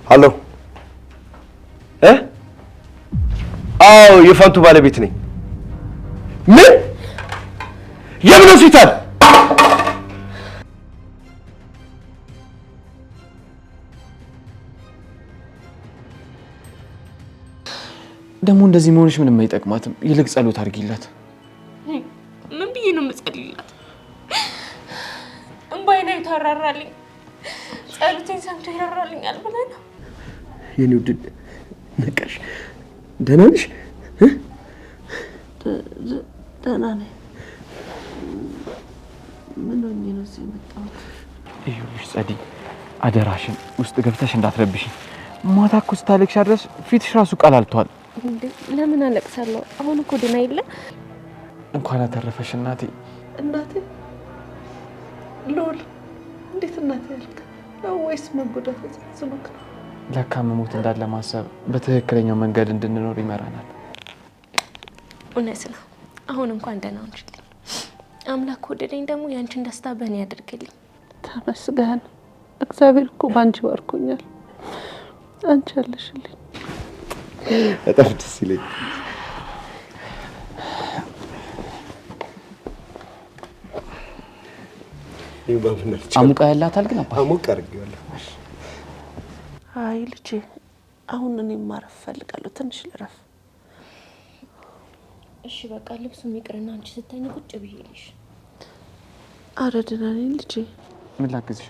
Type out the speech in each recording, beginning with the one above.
ሄሎ አዎ የፋንቱ ባለቤት ነኝ። ምን የምን ሆስፒታል? ደግሞ እንደዚህ መሆንሽ ምንም አይጠቅማትም። ይልቅ ጸሎት አድርጊላት። ምን ብዬ ነው የምጸልይላት? እንባዬን አይቶ አራራልኝ፣ ጸሎቴን ሰምቶ ይራራልኛል ብለህ ነው? የኔ ውድ ነቃሽ? ደህና ነሽ? ደህና ነኝ። ምን ሆኜ ነው እዚህ የመጣሁት? ይኸውልሽ ጸዲ፣ አደራሽን ውስጥ ገብተሽ እንዳትረብሽ። ማታ እኮ ስታለቅሽ ድረስ ፊትሽ ራሱ ቀላልቷል። እንዴ ለምን አለቅሳለሁ? አሁን እኮ ደህና የለ። እንኳን አተረፈሽ እናቴ። እናቴ ሎል፣ እንዴት እናቴ ያልክ ነው? ወይስ መጎዳት ዝምክ ነው? ለካ መሞት እንዳለ ማሰብ በትክክለኛው መንገድ እንድንኖር ይመራናል። እውነት ነው። አሁን እንኳን ደህና ነሽልኝ። አምላክ ወደደኝ ደግሞ ያንቺን ደስታ በእኔ ያድርግልኝ። ተመስገን። እግዚአብሔር እኮ ባንቺ ባርኮኛል። አንቺ አለሽልኝ። በጣም ደስ ይለኝ። አሙቃ ያላታል ግን አባ አሙቃ አድርጌዋለሁ። አይ ልጄ፣ አሁን እኔም ማረፍ እፈልጋለሁ። ትንሽ ልረፍ። እሺ በቃ ልብሱም ይቅርና አንቺ ስተኝ ቁጭ ብዬልሽ። ኧረ ደህና ነኝ ልጄ። ምን ላግዝሽ?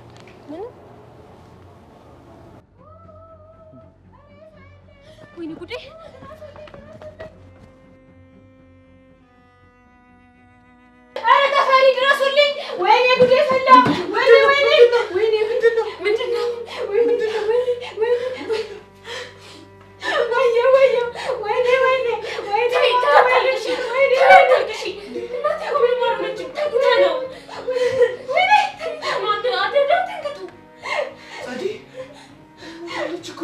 ወይኔ ጉዴ! ኧረ ተፈሪ ድረሱልኝ! ወይኔ ጉዴ ፈላ! ወይኔ ወይኔ ወይኔ! ምንድነው? ወይኔ ወይኔ ወይኔ ወይኔ ወይኔ ታታለሽ! ወይኔ ታታለሽ! እናቴ እኮ ምን ማረነች? ተኝታ ነው። ወይኔ ማንተ አደረው ተንከቱ ጸዲ አለች እኮ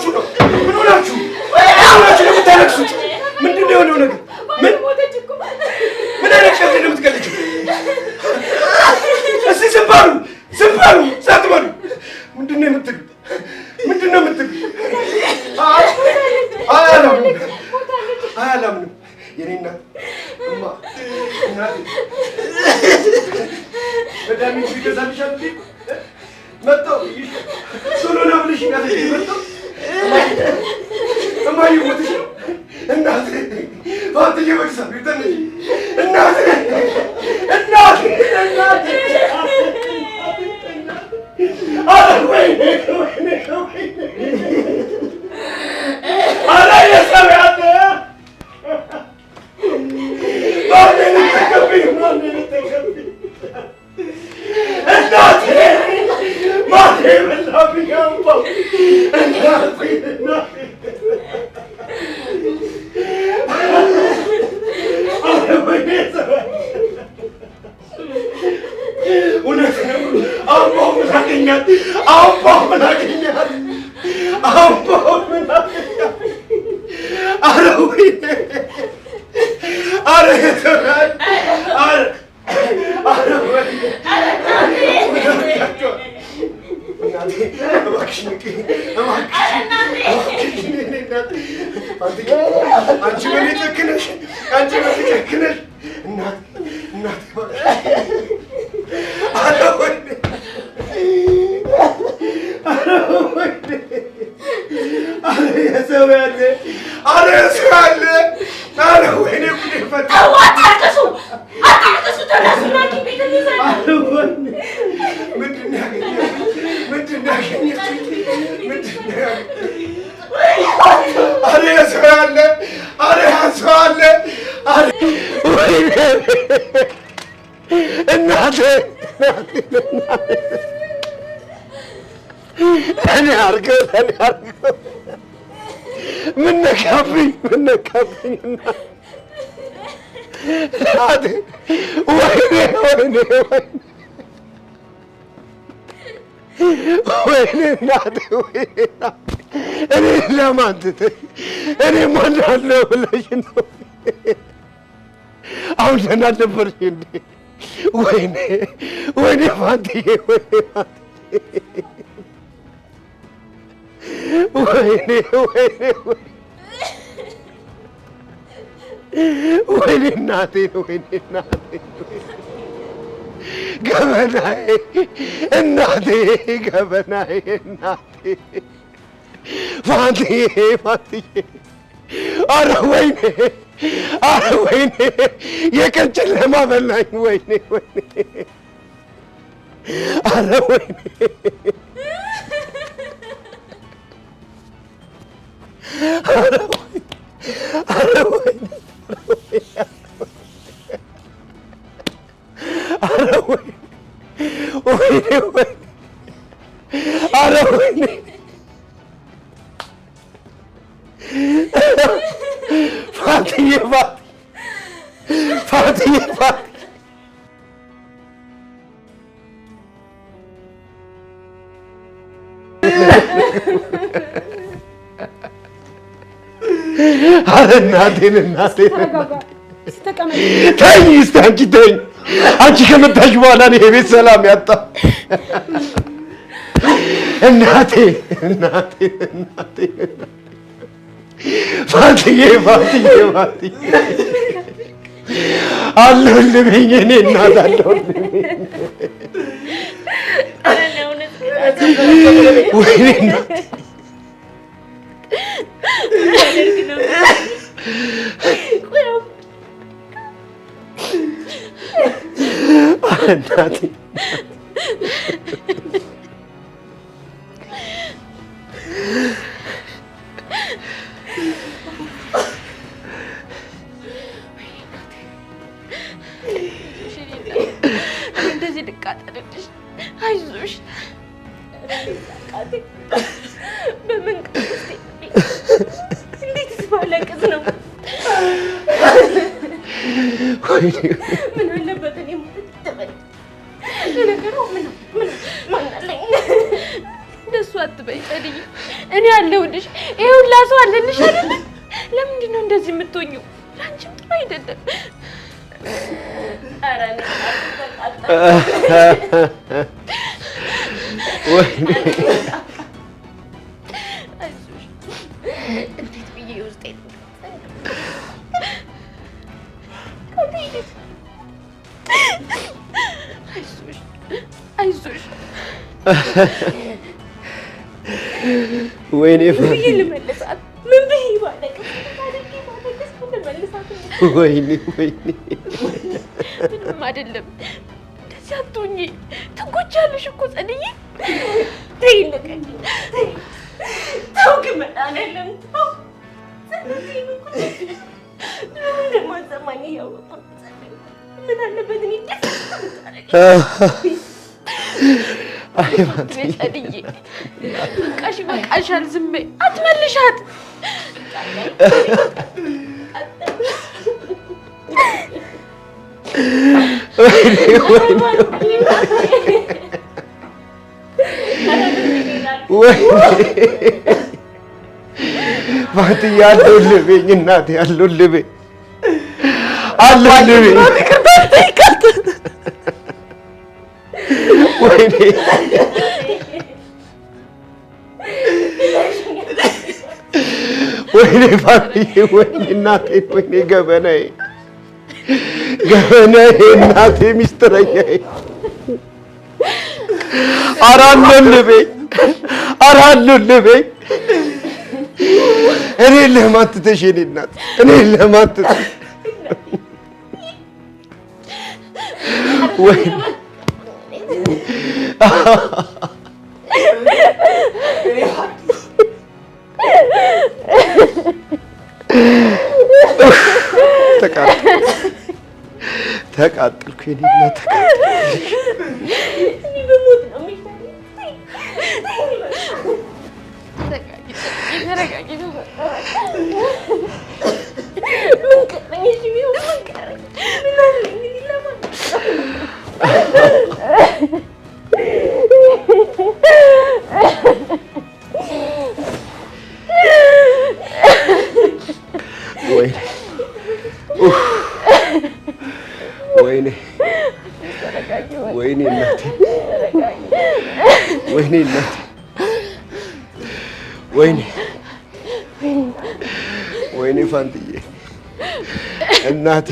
ሆናችሁ ነው? ምን ሆናችሁ ነው የምታለቅሱት? ምንድን ነው የሆነው ነገር? ምን አይነት ቀልድ ነው የምትቀልጂው? እስኪ ዝም በሉ ጸጥ በሉ። ምንድን ነው የምትሉት? አያላምንም የኔ እናት እማ እናቴ መድኃኒት ይገዛልሻል መጣሁ ቶሎ ና ብለሽ መጣሁ እማዬ ሞተሽ ነው እናቴ ፋንትዬ በግሳሉ ተነሽ እናቴ ምን ነካብኝ እናቴ ወይኔ እናቴ እኔ ለማን ትተኝ እኔ ማን አለው ብለሽ ነው አሁን ደህና ነበርሽ እንዴ ወይኔ ፋንትዬ ወይኔ እናቴ ገበናዬ እናቴ ፋንትዬ ኧረ ወይኔ የቀን ጨለማ በላኝ ወይኔ ኧረ ወይኔ ፋንትዬ እናቴን ተኝ እስኪ አንቺ ተኝ። አንቺ ከመጣሽ በኋላ ነው የቤት ሰላም ያጣ። እናቴ ፋንትዬ አለሁልኝ እኔ እናት አለሁልኝ። ወይኔ እናቴ እንደዚህ ልቃጠልልሽ? አይዞሽ በምን እንዴት ስባለቅስ ነው? ምን አለበት እኔ ለነገሩ ምን አለኝ? እንደሱ አትበይ ጸድዬ፣ እኔ አለሁልሽ። ይሄው ላሰው አለልሽ አይደል? ለምንድን ነው እንደዚህ የምትሆኚው? ላንቺም ጥሩ አይደለም። ኧረ አይዞሽ፣ እንዴት ብዬ ውስጤ አይዞሽ ወይኔ ብዬ ልመልሳት ምን ብዬ ባለቅስ ልመልሳት ወይኔ ምንም አይደለም። እንደዚህ አትሁኚ፣ ትጎጃለሽ እኮ ጸድዬ። ተይ ልቀቂ፣ ተው ግን መድኃኒዓለም ተው። እንደማትሰማኝ እያወቅሁ ምን አለበት እኔ ደስ ጸድዬ። በቃሽ በቃሻል፣ ዝም በይ አትመልሻት። ፋንትዬ አለሁልህ በይኝ እናቴ፣ አለሁልህ በይኝ፣ አለሁልህ በይኝ። ወይኔ ወይኔ ፋንትዬ፣ ወይኔ እናቴ፣ ወይኔ ገበናዬ፣ እናቴ፣ ሚስጥረኛዬ። ኧረ አለሁልህ በይኝ፣ ኧረ አለሁልህ በይኝ። እኔን ለማን ትተሽ የእኔ እናት፣ እኔን ለማን ትተሽ? ወይኔ ተቃጠልኩ የእኔ እናት፣ ወይኔ ወይኔ እናቴ፣ ወይኔ እናቴ፣ ወይኔ ወይኔ ፋንትዬ፣ እናቴ፣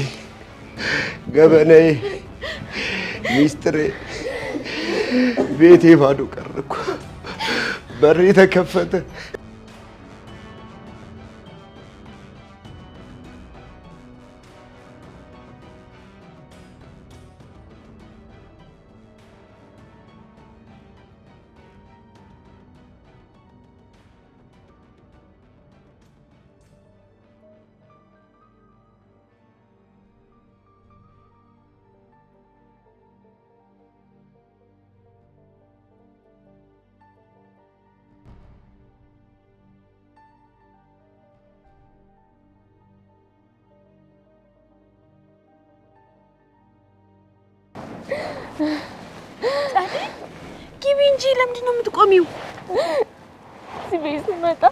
ገበናዬ፣ ሚስጥሬ፣ ቤቴ ባዶ ቀረ እኮ። በሬ ተከፈተ። ግቢ እንጂ ለምንድን ነው የምትቆሚው? እዚህ ቤት ስመጣ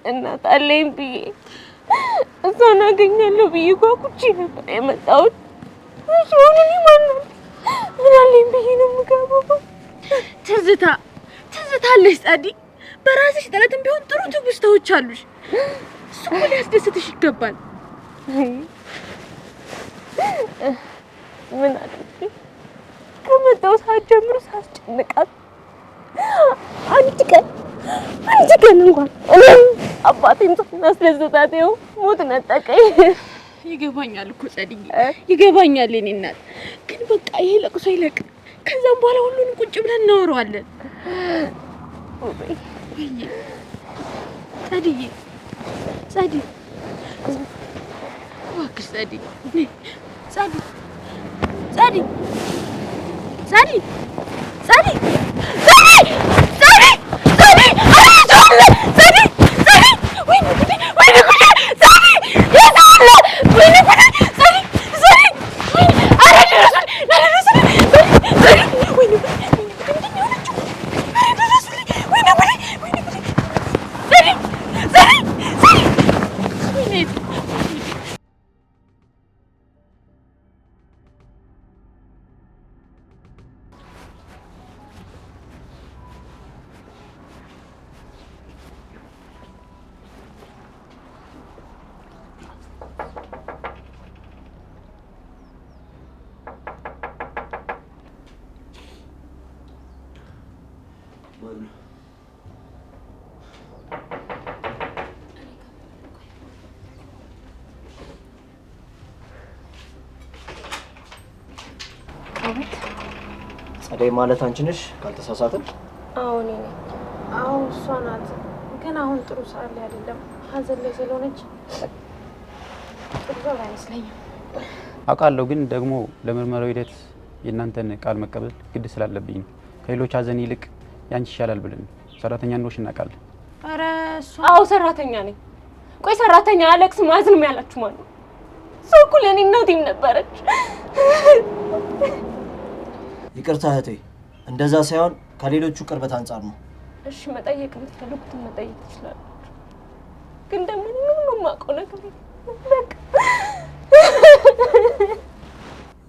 እናት አለኝ ብዬ እሷን አገኛለሁ ብዬ ጓጉቼ ነበር የመጣሁት። እሱን እኔ ማነው ምን አለኝ ብዬ ነው የምገባው? ትዝታ አለሽ ጸዲ፣ በራስሽ ጥረትም ቢሆን ጥሩ ትውስታዎች አሉሽ። እሱ እኮ ሊያስደስትሽ ይገባል። ምን አለኝ ከመጣሁ ሰዓት ጀምሮ ሳስጨንቃት አንድ ቀን እንኳን አባቴን ሳናስደስታት ይኸው ሞት ነጠቀኝ። ይገባኛል እኮ ጸድዬ፣ ይገባኛል የእኔ እናት። ግን በቃ ይሄ ለቅሶ ይለቅ፣ ከዛም በኋላ ሁሉንም ቁጭ ብለን እናወራዋለን። ጸድዬ እባክሽ ጸድዬ፣ ጸደይ ማለት አንቺ ነሽ ካልተሳሳተም? አዎ እኔ ነኝ። አዎ እሷ ናት። ግን አሁን ጥሩ ሰዓት ላይ አይደለም። ሀዘን ላይ ስለሆነች ጥሩ ሰው አይመስለኝም። አውቃለሁ፣ ግን ደግሞ ለምርመራው ሂደት የእናንተን ቃል መቀበል ግድ ስላለብኝ ነው። ከሌሎች ሀዘን ይልቅ ያንቺ ይሻላል ብለን ሰራተኛ እንደሆንሽ እናውቃለን። ኧረ እሷ አዎ ሰራተኛ ነኝ። ቆይ ሰራተኛ አለቅስም አዝንም ያላችሁ ማለት ነው? ሰው እኮ ለእኔ እናቴም ነበረች። ይቅርታ እህቴ፣ እንደዛ ሳይሆን ከሌሎቹ ቅርበት አንጻር ነው። እሺ መጠየቅ የምትፈልጉትን መጠየቅ ትችላላችሁ፣ ግን ደግሞ ምንም የማውቀው ነገር በቃ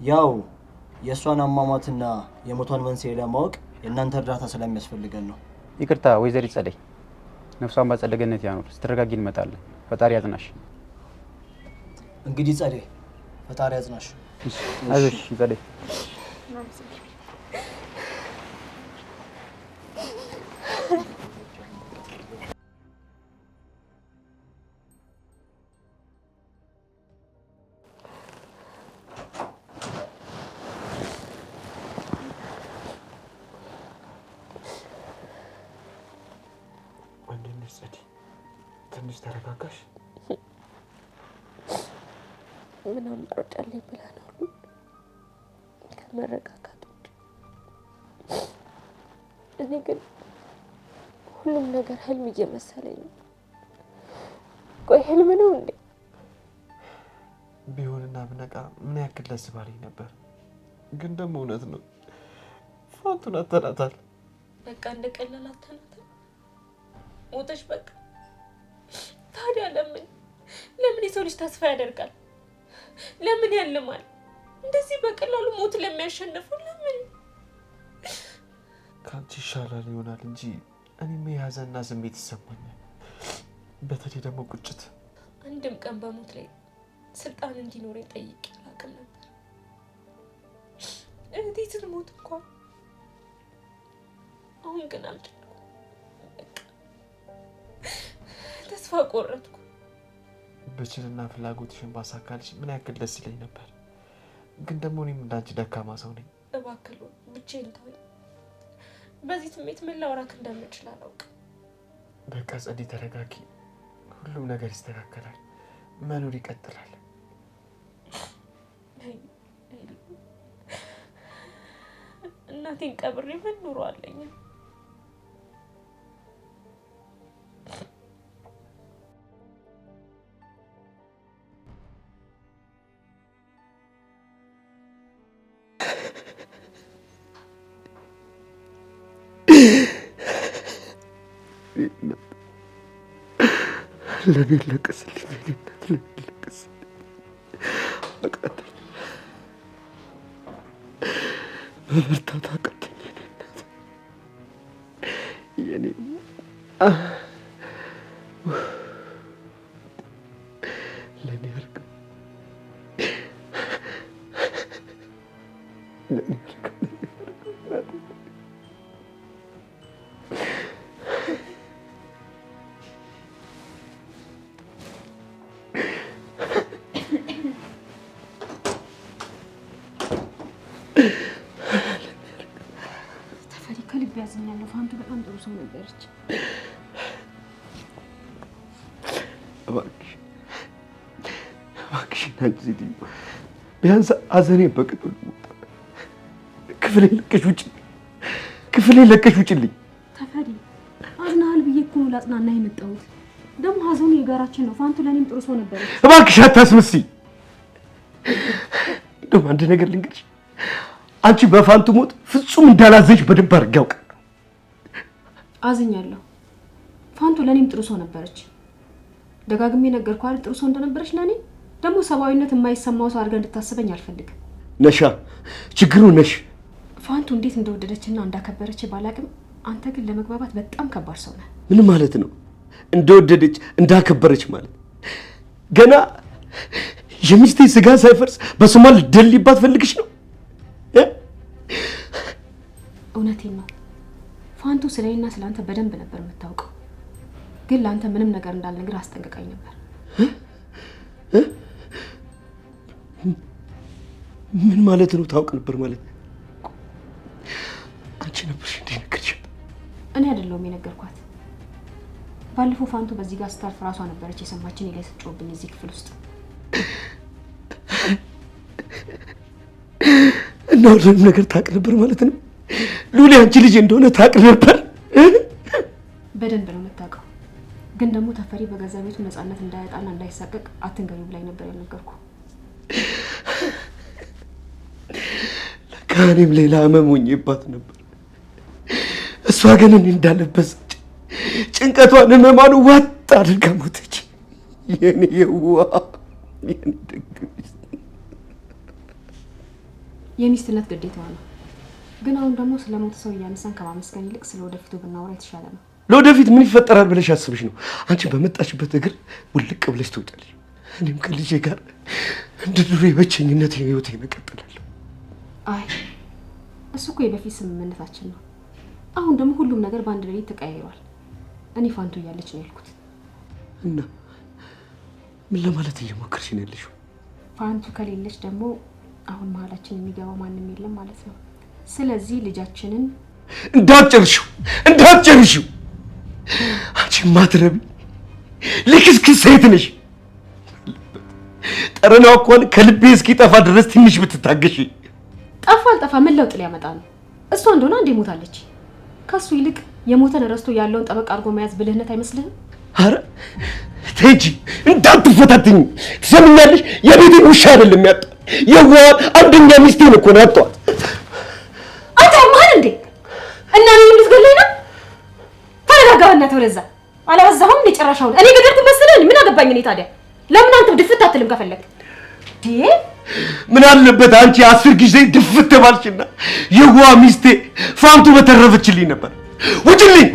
ያው የእሷን አሟሟትና የሞቷን መንስኤ ለማወቅ የእናንተ እርዳታ ስለሚያስፈልገን ነው። ይቅርታ ወይዘሪት ጸደይ፣ ነፍሷን በአጸደ ገነት ያኑር። ስትረጋጊ እንመጣለን። ፈጣሪ ያጽናሽ። እንግዲህ ጸደይ ፈጣሪ ያጽናሽ። አይዞሽ ጸደይ። ትንሽ ተረጋጋሽ። ምን አማራጭ አለኝ ብላ ነው ከመረጋጋት ውጭ። እኔ ግን ሁሉም ነገር ህልም እየመሰለኝ ነው። ቆይ ህልም ነው እንዴ? ቢሆንና ብነቃ ምን ያክል ደስ ባለኝ ነበር። ግን ደግሞ እውነት ነው፣ ፋንቱን አተናታል። በቃ እንደ ቀላል አተናታል። ሞተሽ በቃ። ታዲያ ለምን የሰው ልጅ ተስፋ ያደርጋል? ለምን ያልማል? እንደዚህ በቀላሉ ሞት ለሚያሸንፈው ለምን? ካንቺ ይሻላል ይሆናል እንጂ እኔም የያዘና ስሜት ይሰማኛል። በተለይ ደግሞ ቁጭት። አንድም ቀን በሞት ላይ ስልጣን እንዲኖረኝ ጠይቄ አላውቅም ነበር። እህቴ ስትሞት እንኳን አሁን ግን አልቻልኩም። በቃ ተስፋ ቆረጥኩ። ብችልና ፍላጎትሽን ባሳካልሽ ምን ያክል ደስ ይለኝ ነበር። ግን ደግሞ እኔም እንዳንቺ ደካማ ሰው ነኝ። እባክህ ብቻዬን ተወኝ። በዚህ ስሜት ምን ላወራክ እንደምችል አላውቅም። በቃ ጸዲ ተረጋጊ። ሁሉም ነገር ይስተካከላል። መኖር ይቀጥላል። እናቴን ቀብሬ ምን ኑሮ አለኝ? ለኔ ለቀስልኝ ለቀስልኝ አቃተኝ። በበርታት አቃተኝ። የኔ ለኔ አርግ ለኔ አርግ ያዝኛለሁ። ፋንቱ በጣም ጥሩ ሰው ነበረች። እባክሽ አንቺ ሴትዮ ቢያንስ ሀዘኔ በቅጡ ክፍሌን ለቀሽ ውጭልኝ። ተፈሪ አዝናሃል ብዬ እኮ ነው ላጽናና የመጣሁት። ደግሞ ሀዘኑ የጋራችን ነው። ፋንቱ ለእኔም ጥሩ ሰው ነበረች። እባክሽ አታስመስይ። እንደውም አንድ ነገር ልንገርሽ፣ አንቺ በፋንቱ ሞት ፍጹም እንዳላዘንሽ በደንብ አድርጌ አውቃለሁ። አዝኛለሁ። ፋንቱ ለእኔም ጥሩ ሰው ነበረች። ደጋግሜ ነገርኩህ አይደል? ጥሩ ሰው እንደነበረች ለእኔ። ደግሞ ሰብአዊነት የማይሰማው ሰው አድርገህ እንድታስበኝ አልፈልግም። ነሻ ችግሩ ነሽ። ፋንቱ እንዴት እንደወደደችና እንዳከበረች ባላቅም፣ አንተ ግን ለመግባባት በጣም ከባድ ሰው ነህ። ምን ማለት ነው እንደወደደች እንዳከበረች ማለት? ገና የሚስቴ ስጋ ሳይፈርስ በስሟ ልደልይባት ፈልግሽ ነው? እውነቴን ነው። ፋንቱ ስለኔና ስላንተ በደንብ ነበር የምታውቀው፣ ግን ላንተ ምንም ነገር እንዳልነግር አስጠንቅቃኝ ነበር። ምን ማለት ነው? ታውቅ ነበር ማለት? አንቺ ነበርሽ እንዴ ነገርሽ? እኔ አይደለሁም የነገርኳት። ባለፈው ፋንቱ በዚህ ጋር ስታልፍ ራሷ ነበረች የሰማችን ላይ ስትጮህብኝ እዚህ ክፍል ውስጥ። እና ሁሉንም ነገር ታውቅ ነበር ማለት ነው? ሉሊ አንቺ ልጅ እንደሆነ ታውቅ ነበር? በደንብ ነው የምታውቀው። ግን ደግሞ ተፈሪ በገዛ ቤቱ ነፃነት እንዳያጣና እንዳይሳቀቅ አትንገሪው ብላኝ ነበር ያልነገርኩ። ለካ እኔም ሌላ ህመም ሆኜባት ነበር። እሷ ግን እኔ እንዳለበሰች ጭንቀቷን ህመሟን ዋጥ አድርጋ ሞተች። የኔ የዋህ የኔ ደግ ሚስት። የሚስትነት ግዴታዋ ነው። ግን አሁን ደግሞ ስለሞተ ሰው እያነሳን ከማመስገን ይልቅ ስለ ወደፊቱ ብናወራ የተሻለ ነው። ለወደፊት ምን ይፈጠራል ብለሽ አስብሽ ነው? አንቺ በመጣችበት እግር ውልቅ ብለሽ ትወጫለሽ። እኔም ከልጄ ጋር እንደ ድሮ የብቸኝነት ህይወቴ እቀጥላለሁ። አይ እሱ እኮ የበፊት ስምምነታችን ነው። አሁን ደግሞ ሁሉም ነገር በአንድ ሌሊት ተቀያይሯል። እኔ ፋንቱ እያለች ነው ያልኩት። እና ምን ለማለት እየሞከርሽ ነው ያለሽው? ፋንቱ ከሌለች ደግሞ አሁን መሀላችን የሚገባው ማንም የለም ማለት ነው። ስለዚህ ልጃችንን እንዳትጨርሺው አንቺ ማትረቢ ልክስክስ ሴት ነሽ። ጠረኗ እንኳን ከልቤ እስኪጠፋ ድረስ ትንሽ ብትታገሺ። ጠፋ አልጠፋ ምን ለውጥ ሊያመጣ ነው? እሷ እንደሆነ አንዴ ሞታለች። ከሱ ይልቅ የሞተን ረስቶ ያለውን ጠበቅ አድርጎ መያዝ ብልህነት አይመስልህም? አረ ተጂ እንዳትፈታትኝ ትሰምኛለሽ? የቤቴን ውሻ አይደለም ያጣ የዋን አንደኛ ሚስቴን እኮ ነው ያጣው። አንተ ማን እንዴ? እና እኔ ልትገለኝ ነው? ተረጋጋና ተወለዛ አላወዛሁም። ለጨራሻው እኔ ገደልኩ መሰለኝ። ምን አገባኝ እኔ ታዲያ? ለምን አንተ ድፍት አትልም ከፈለክ? ምን አለበት አንቺ 10 ጊዜ ድፍት ባልሽና የዋ ሚስቴ ፋንቱ በተረፈችልኝ ነበር። ውጪልኝ!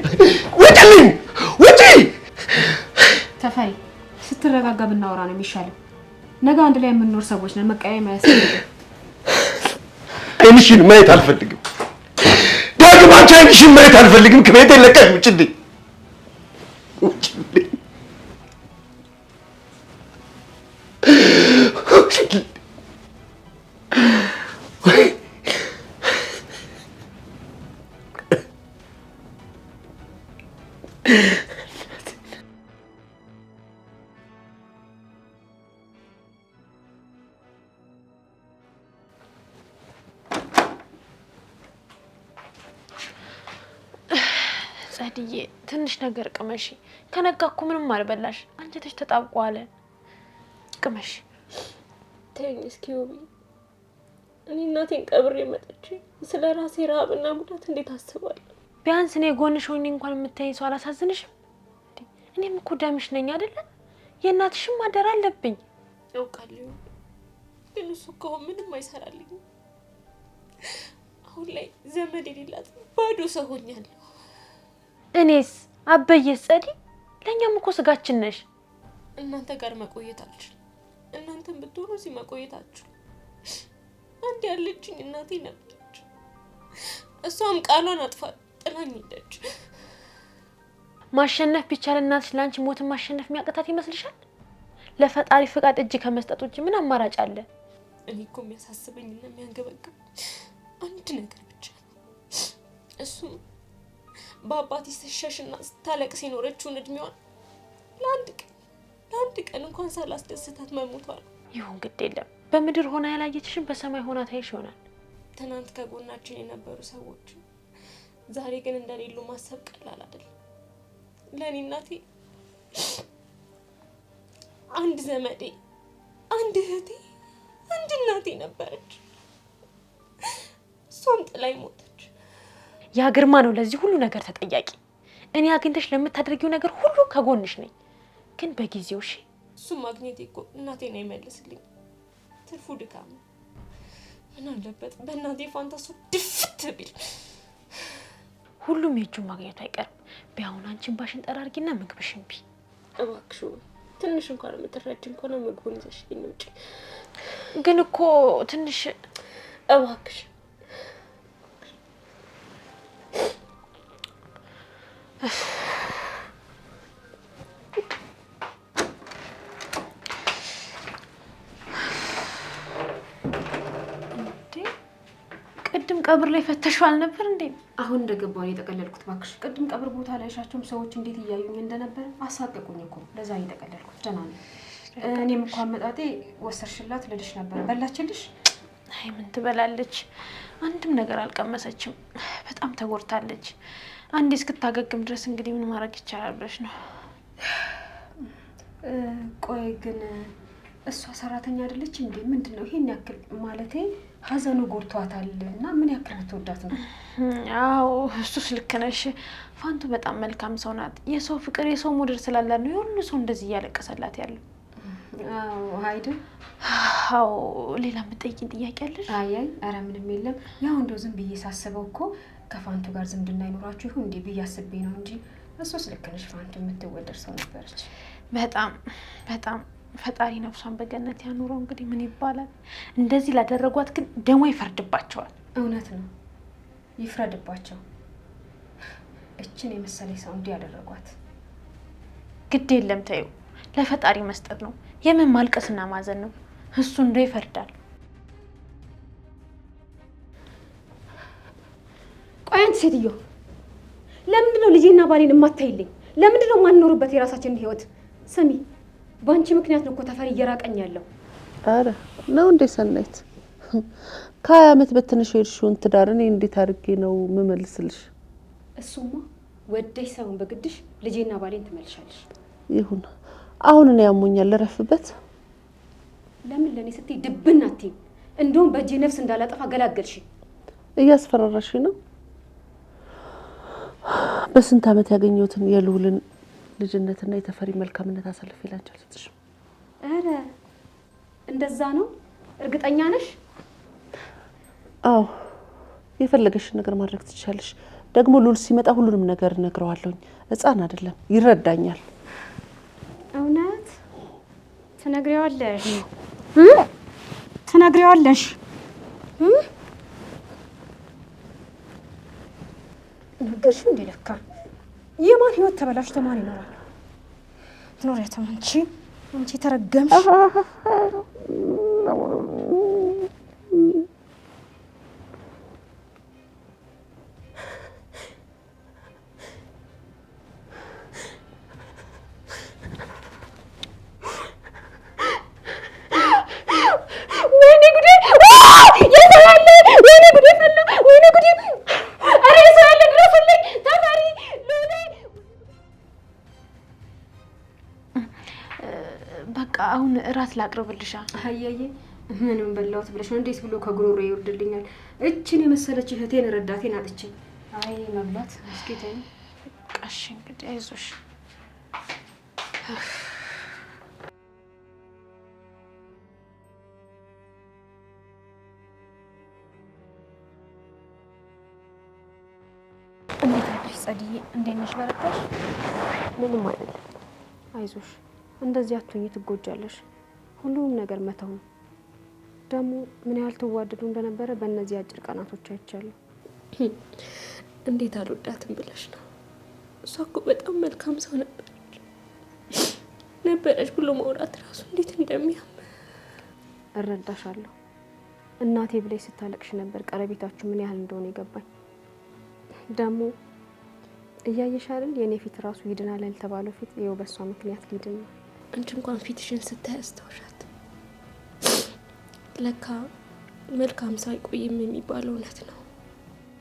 ተፈሪ ስትረጋጋ ብናወራ ነው የሚሻለው። ነገ አንድ ላይ የምንኖር ሰዎች ነን። መቀያየም አያስፈልግም። አይንሽን ማየት አልፈልግም። ዳግም አንቺ አይንሽን ማየት አልፈልግም። ከቤቴ ለቀሽ ውጪልኝ! ጸድዬ ትንሽ ነገር ቅመሺ። ከነጋ እኮ ምንም አልበላሽ። አንጀትሽ ተጣብቋል። ቅመሺ። ተይኝ እስኪ ውቢ። እኔ እናቴን ቀብሬ መጥቼ ስለ ራሴ ረሃብና ጉዳት እንዴት አስባለሁ? ቢያንስ እኔ ጎንሽ ሆኜ እንኳን የምታይ ሰው አላሳዝንሽም? እኔም እኮ ደምሽ ነኝ አይደለ? የእናትሽም ማደር አለብኝ። ያውቃለሁ፣ ግን እሱ እኮ ምንም አይሰራልኝም። አሁን ላይ ዘመድ የሌላት ባዶ ሰው ሆኛለሁ። እኔስ አበየስ ጸዲ፣ ለእኛም እኮ ስጋችን ነሽ። እናንተ ጋር መቆየት አልችልም። እናንተን ብትሆኑ እዚህ መቆየት አልችልም። አንድ ያለችኝ እናቴ ነበረች። እሷም ቃሏን አጥፋ ጥላኝ ሄደች። ማሸነፍ ቢቻል እናትሽ ለአንቺ ሞትን ማሸነፍ የሚያቅታት ይመስልሻል? ለፈጣሪ ፍቃድ እጅ ከመስጠት ውጭ ምን አማራጭ አለ? እኔ እኮ የሚያሳስበኝና የሚያንገበግብ አንድ ነገር ብቻ ነው። እሱም በአባቴ ስትሸሽና ስታለቅስ የኖረችውን እድሜዋን ለአንድ ቀን እንኳን ሳላስደስታት መሞቷ ነው። ይሁን ግድ የለም። በምድር ሆና ያላየችሽን በሰማይ ሆና ታይሽ ይሆናል። ትናንት ከጎናችን የነበሩ ሰዎች ዛሬ ግን እንደሌሉ ማሰብ ቀላል አይደለም። ለኔ እናቴ አንድ ዘመዴ፣ አንድ እህቴ፣ አንድ እናቴ ነበረች። እሷም ጥላኝ ሞተች። ያ ግርማ ነው ለዚህ ሁሉ ነገር ተጠያቂ። እኔ አግኝተሽ ለምታደርጊው ነገር ሁሉ ከጎንሽ ነኝ፣ ግን በጊዜው እሺ። እሱም ማግኘቴ እኮ እናቴን አይመልስልኝ፣ ትርፉ ድካም። ምን አለበት በእናቴ ፋንታ እሱ ድፍት ቢል። ሁሉም የእጁን ማግኘቱ አይቀርም። ቢያሁን አንቺን ባሽን ጠራርጊና ምግብሽን ቢ። እባክሽ ትንሽ እንኳን የምትረጅም ከሆነ ምግቡን ይዘሽልኝ ውጪ። ግን እኮ ትንሽ እባክሽ ቅድም ቀብር ላይ ፈተሽዋል ነበር እንዴ? አሁን እንደገባው ነው የጠቀለልኩት። ባክሽ ቅድም ቀብር ቦታ ላይ ሻቸውም ሰዎች እንዴት እያዩኝ እንደነበር አሳቀቁኝ እኮ። ለዛ ነው የጠቀለልኩት። ደህና ነኝ። እኔም እንኳን መጣጤ ወሰርሽላት ልልሽ ነበር። በላችልሽ? አይ ምን ትበላለች? አንድም ነገር አልቀመሰችም። በጣም ተጎድታለች። አንዴ እስክታገግም ድረስ እንግዲህ ምን ማድረግ ይቻላል ብለሽ ነው? ቆይ ግን እሷ ሰራተኛ አይደለች እንዴ? ምንድነው ይሄን ያክል? ማለቴ ሀዘኑ ጎድቷታል እና ምን ያክል ብትወዳት ነው? አዎ እሱስ ልክ ነሽ። ፋንቱ በጣም መልካም ሰው ናት። የሰው ፍቅር የሰው ሞደር ስላላት ነው የሁሉ ሰው እንደዚህ እያለቀሰላት ያለው። አዎ አይደል? አዎ ሌላ የምጠይቂኝ ጥያቄ አለሽ? አይ ኧረ ምንም የለም። ያው እንደው ዝም ብዬ ሳስበው እኮ ከፋንቱ ጋር ዝምድና ይኖራችሁ ይሁን እንዴ ብዬ አስቤ ነው እንጂ እሱስ ልክ ነሽ። ፋንቱ የምትወደድ ሰው ነበረች። በጣም በጣም ፈጣሪ ነፍሷን በገነት ያኑረው። እንግዲህ ምን ይባላል። እንደዚህ ላደረጓት ግን ደሞ ይፈርድባቸዋል። እውነት ነው ይፍረድባቸው። እችን የመሰለኝ ሰው እንዲህ ያደረጓት። ግድ የለም ተይው፣ ለፈጣሪ መስጠት ነው። የምን ማልቀስና ማዘን ነው? እሱ እንደው ይፈርዳል። ቆይ አንቺ ሴትዮ ለምንድነው ልጄና ባሌን የማታይልኝ? ለምንድነው የማንኖርበት የራሳችንን ህይወት? ስሚ በአንቺ ምክንያት ነው እኮ ተፈሪ እየራቀኝ ያለው። አረ ነው እንዴ ሰናይት? ከ20 ዓመት በትንሽ ሄድሽውን ትዳር እኔ እንዴት አድርጌ ነው የምመልስልሽ? እሱማ ወደሽ ሳይሆን በግድሽ ልጄና ባሌን ትመልሻለሽ። ይሁን አሁን እኔ ያሞኛል፣ ልረፍበት። ለምን ለኔ ስትይ ድብና አትይም? እንደውም በእጄ ነፍስ እንዳላጠፋ ገላገልሽ። እያስፈራራሽ ነው። በስንት ዓመት ያገኘሁትን የልዑልን ልጅነትና የተፈሪ መልካምነት አሳልፌ ላንቺ አልሰጥሽም። አረ እንደዛ ነው? እርግጠኛ ነሽ? አዎ የፈለገሽን ነገር ማድረግ ትችላለሽ። ደግሞ ልዑል ሲመጣ ሁሉንም ነገር እነግረዋለሁኝ። ሕፃን አይደለም፣ ይረዳኛል። እውነት ትነግሪዋለሽ? ትነግሪዋለሽ? ነገርሽ እንዴ? ለካ የማን ህይወት ተበላሽቶ ማን ይኖራል? ትኖሪያት አንቺ ተረገምሽ። ወይኔ ጉዴ! የሰራለ ወይኔ ጉዴ ፈላ! ወይኔ ጉዴ! አረ የሰራለ ድረሱልኝ! ተፈሪ ሉሌ! በቃ አሁን እራት ላቅርብልሻ። አያዬ ምንም በላሁት ብለሽ ነው? እንዴት ብሎ ከጉሮሮ ይወርድልኛል? እችን የመሰለች እህቴን ረዳቴን አጥቼ። አይ መብላት እስኪተኝ። ቀሽ እንግዲህ አይዞሽ። እንዴት አለሽ ጸድዬ? እንዴት ነሽ? በረታሽ? ምንም አይደለም። አይዞሽ፣ እንደዚህ አትሁኚ፣ ትጎጃለሽ። ሁሉም ነገር መተው ነው። ደግሞ ምን ያህል ትዋደዱ እንደነበረ በእነዚህ አጭር ቀናቶች አይቻለሁ። እንዴት አልወዳትም ብለሽ ነው? እሷ እኮ በጣም መልካም ሰው ነበረች ብሎ ማውራት ራሱ እንዴት እንደሚያም። እረዳሻለሁ። እናቴ ብለሽ ስታለቅሽ ነበር ቀረቤታችሁ ምን ያህል እንደሆነ የገባኝ። ደግሞ እያየሽ አይደል የኔ ፊት ራሱ ይድናል ያልተባለው ፊት ይኸው በሷ ምክንያት ሊድን ነው። አንቺ እንኳን ፊትሽን ስታይ አስታውሻት። ለካ መልካም ሰው አይቆይም የሚባለው እውነት ነው።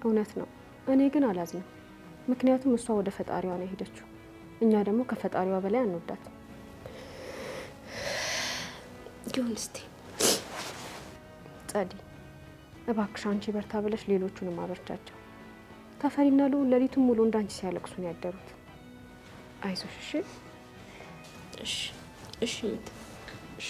እውነት ነው። እኔ ግን አላዝንም። ምክንያቱም እሷ ወደ ፈጣሪዋ ነው የሄደችው። እኛ ደግሞ ከፈጣሪዋ በላይ አንወዳትም። ይሁን እስቲ ጸዲ፣ እባክሽ አንቺ በርታ ብለሽ ሌሎቹንም አበርቻቸው። ተፈሪና ልዑል ሌሊቱን ሙሉ እንዳንቺ ሲያለቅሱ ነው ያደሩት። አይዞሽ እሺ? እሺ እሺ እሺ።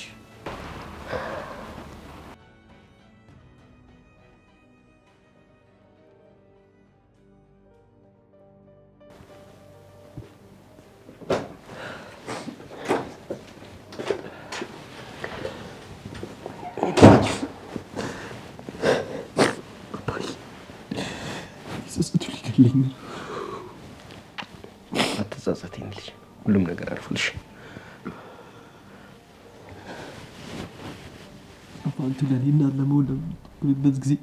ጸጸቱ ሊገለኝ ነው። አትጸጸት የኔ ልጅ፣ ሁሉም ነገር አልፎልሽ። ፋንቱ ለኔና ለመውለድ ጊዜ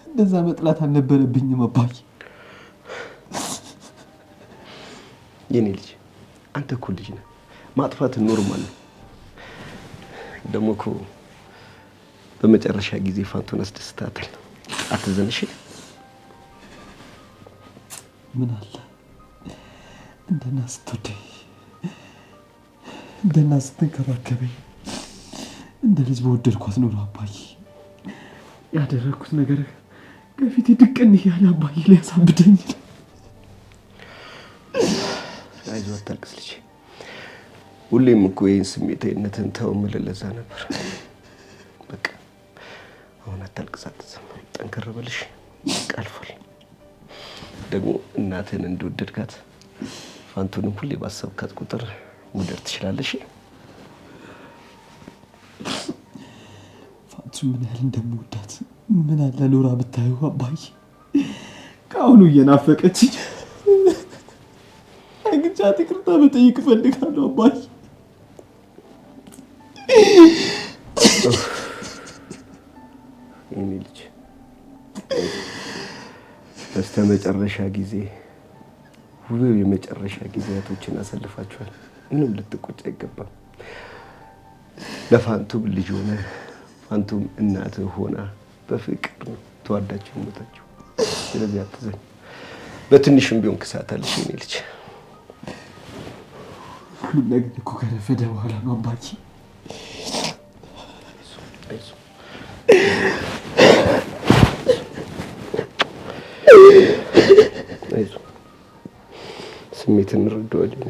እንደዛ መጥላት አልነበረብኝም አባዬ። የኔ ልጅ አንተ እኮ ልጅ ነህ፣ ማጥፋት ኖርማል ነው። ደግሞ እኮ በመጨረሻ ጊዜ ፋንቱን አስደስታታል። አትዘንሽ። ምን አለ እንደናት ስትወደኝ፣ እንደናት ስትንከባከበኝ፣ እንደ ልጅ በወደድኳት ኖሮ አባዬ። ያደረግኩት ነገር ከፊቴ ድቅን እያለ አባዬ ሊያሳብደኝ። አይዞህ አታልቅስ ልጄ። ሁሌም እኮ ይህን ስሜታዊነትን ተው የምልህ ለዛ ነበር። በቃ አሁን አታልቅስ፣ አትዘን፣ ጠንከር በልሽ። አልፏል። ደግሞ እናትህን እንደወደድካት ፋንቱንም ሁሌ ባሰብካት ቁጥር መውደድ ትችላለሽ። ፋንቱን ምን ያህል እንደምወዳት ምን አለ ኖራ ብታዩ አባዬ። ከአሁኑ እየናፈቀችኝ አግኝቻት ይቅርታ መጠየቅ እፈልጋለሁ አባዬ። የኔ ልጅ በስተመጨረሻ ጊዜ ውብ የመጨረሻ ጊዜያቶችን አሳልፋችኋል። ምንም ልትቆጭ አይገባም። ለፋንቱም ልጅ ሆነ ፋንቱም እናትህ ሆና በፍቅር ተዋዳችሁ ሞታችሁ። ስለዚህ አትዘን። በትንሽም ቢሆን ክሳታለሽ የኔ ልጅ። ሁሉም ነገር እኮ ከረፈደ በኋላ ነው አባዬ። አይዞህ፣ ስሜትን እንረዳዋለን።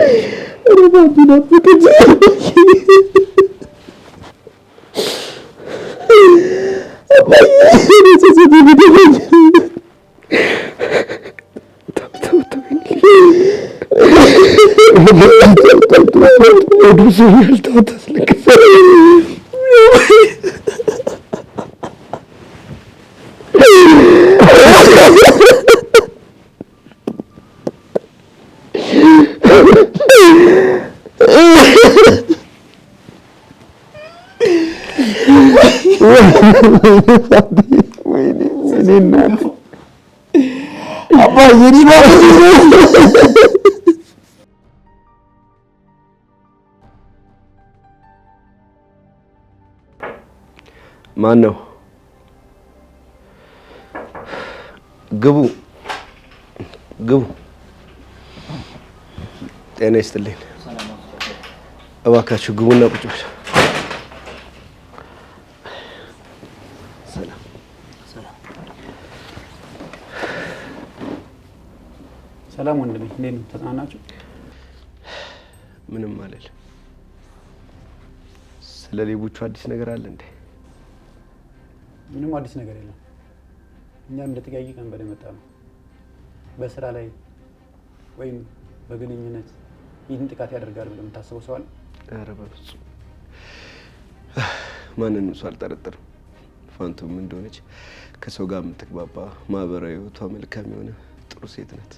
ማን ነው? ግቡ ግቡ። ጤና ይስጥልኝ። እባካችሁ ግቡና ቁጭ በሉ። ሰላም ሰላም ወንድሜ፣ እንዴት ነው? ተጽናናችሁ? ምንም አልልም። ስለ ሌቦቹ አዲስ ነገር አለ እንዴ? ምንም አዲስ ነገር የለም። እኛም ለጥያቄ ቀን በደመጣ ነው። በስራ ላይ ወይም በግንኙነት ይህን ጥቃት ያደርጋል ብለህ የምታስበው ሰው አለ? ኧረ በፍጹም ማንንም ሰው አልጠረጥርም። ፋንቱም እንደሆነች ከሰው ጋር የምትግባባ ማህበራዊ ህይወቷ መልካም የሆነ ጥሩ ሴት ናት።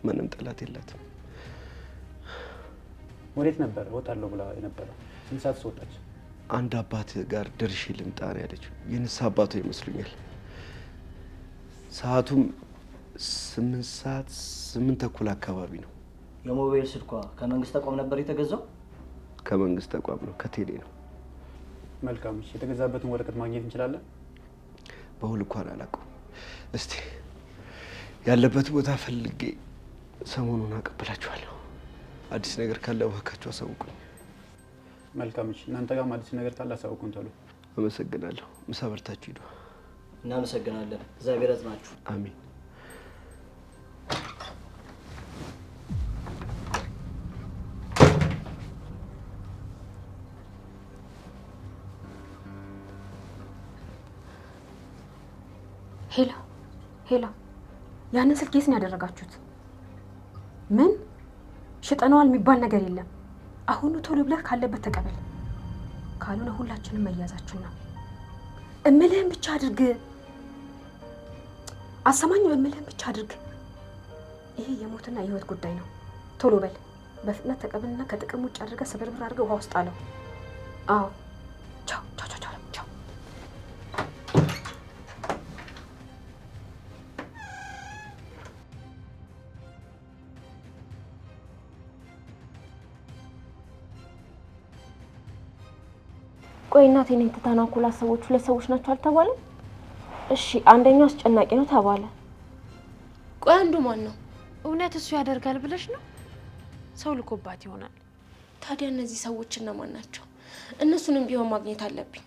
ምንም ጠላት የላትም። ወዴት ነበር እወጣለሁ ብላ የነበረው? ስንት ሰዓት ወጣች? አንድ አባት ጋር ደርሼ ልምጣ ነው ያለችው። የንስሐ አባቷ ይመስሉኛል። ሰዓቱም 8 ሰዓት 8 ተኩል አካባቢ ነው። የሞባይል ስልኳ ከመንግስት ተቋም ነበር የተገዛው? ከመንግስት ተቋም ነው፣ ከቴሌ ነው። መልካም። እሺ፣ የተገዛበትን ወረቀት ማግኘት እንችላለን? በሁሉ እንኳን አላውቀውም። እስቲ ያለበት ቦታ ፈልጌ ሰሞኑን አቀብላችኋለሁ። አዲስ ነገር ካለ እባካችሁ አሳውቁኝ። መልካም። እሺ፣ እናንተ ጋርም አዲስ ነገር ካለ አሳውቁን ቶሎ። አመሰግናለሁ። ምሳ በርታችሁ ሂዱ። እናመሰግናለን። እግዚአብሔር ያጽናችሁ። አሜን። ሄሎ ሄሎ፣ ያንን ስልክ የት ነው ያደረጋችሁት? ምን ሽጠነዋል የሚባል ነገር የለም። አሁኑ ቶሎ ብለህ ካለበት ተቀበል። ካልሆነ ሁላችንም መያዛችን ነው። እምልህን ብቻ አድርግ። አሰማኝ፣ እምልህን ብቻ አድርግ። ይሄ የሞትና የህይወት ጉዳይ ነው። ቶሎ በል በፍጥነት ተቀበልና ከጥቅም ውጭ አድርገህ ስብርብር አድርገህ ውሃ ውስጥ አለው። አዎ ቻው ቻው ቻው ቻው። ቆይ እናቴን የተተናኮላት ሰዎች 2 ሰዎች ናቸው አልተባለም? እሺ አንደኛው አስጨናቂ ነው ተባለ። ቆይ አንዱ ማን ነው? እውነት እሱ ያደርጋል ብለሽ ነው? ሰው ልኮባት ይሆናል። ታዲያ እነዚህ ሰዎች እነማን ናቸው? እነሱንም ቢሆን ማግኘት አለብኝ።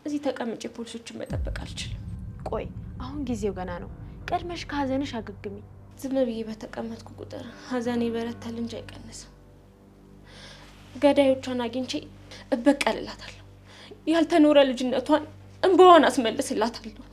እዚህ ተቀምጬ ፖሊሶችን መጠበቅ አልችልም። ቆይ አሁን ጊዜው ገና ነው። ቀድመሽ ከሀዘንሽ አገግሚ። ዝም ብዬ በተቀመጥኩ ቁጥር ሀዘኔ ይበረታል እንጂ አይቀንስም። ገዳዮቿን አግኝቼ እበቀልላታለሁ። ያልተኖረ ልጅነቷን እንባዋን አስመልስላታለሁ።